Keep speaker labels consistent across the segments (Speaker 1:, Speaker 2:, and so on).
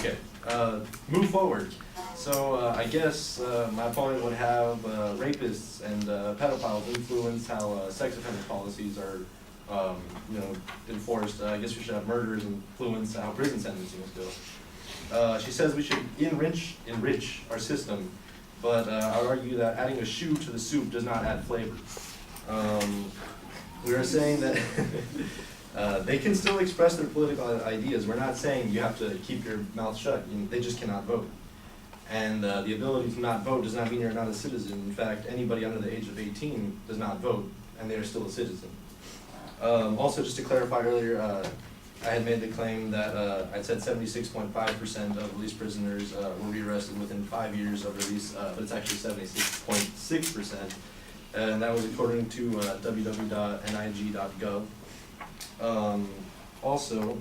Speaker 1: Okay, move forward. So I guess my opponent would have rapists and pedophiles influence how sex offender policies are, enforced. I guess we should have murderers influence how prison sentencing is built. She says we should enrich our system, but I would argue that adding a shoe to the soup does not add flavor. We are saying that they can still express their political ideas. We're not saying you have to keep your mouth shut. They just cannot vote. And the ability to not vote does not mean you're not a citizen. In fact, anybody under the age of 18 does not vote, and they are still a citizen. Also, just to clarify earlier, I had made the claim that I said 76.5% of released prisoners were rearrested within 5 years of release, but it's actually 76.6%. And that was according to www.nig.gov. Also,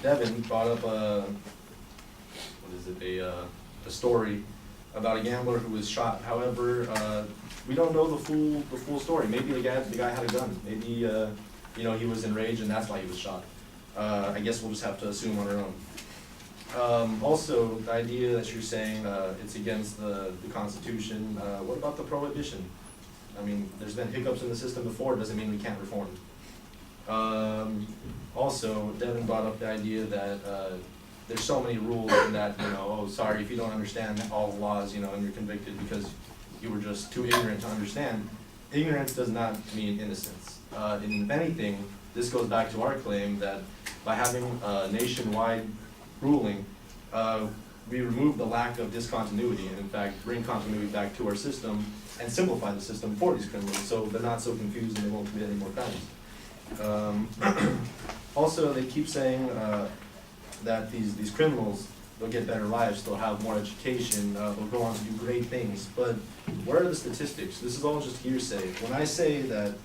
Speaker 1: Devin brought up a story about a gambler who was shot. However, we don't know the full story. Maybe the guy had a gun. Maybe he was enraged and that's why he was shot. I guess we'll just have to assume on our own. Also, the idea that you're saying it's against the Constitution. What about the prohibition? I mean, there's been hiccups in the system before. It doesn't mean we can't reform. Also, Devin brought up the idea that there's so many rules and that, oh, sorry, if you don't understand all the laws, and you're convicted because you were just too ignorant to understand. Ignorance does not mean innocence. And if anything, this goes back to our claim that by having a nationwide ruling, we remove the lack of discontinuity and in fact bring continuity back to our system and simplify the system for these criminals so they're not so confused and they won't commit any more crimes. Also, they keep saying that these criminals, they'll get better lives, they'll have more education, they'll go on to do great things, but where are the statistics? This is all just hearsay. When I say that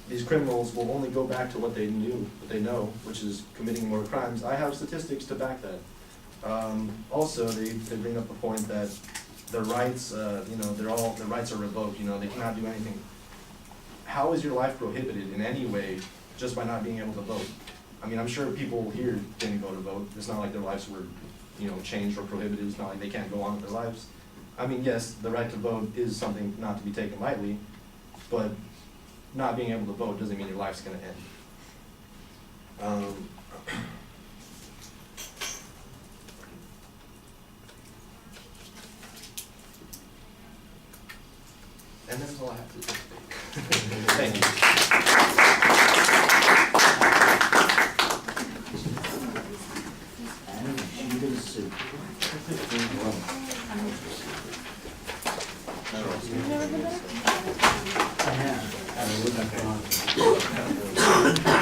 Speaker 1: these criminals will only go back to what they knew, what they know, which is committing more crimes, I have statistics to back that. Also, they bring up the point that their rights, their rights are revoked. They cannot do anything. How is your life prohibited in any way just by not being able to vote? I mean, I'm sure people here didn't go to vote. It's not like their lives were, changed or prohibited. It's not like they can't go on with their lives. I mean, yes, the right to vote is something not to be taken lightly, but not being able to vote doesn't mean your life's going to end. And that's all I have to say. Thank you.
Speaker 2: I have.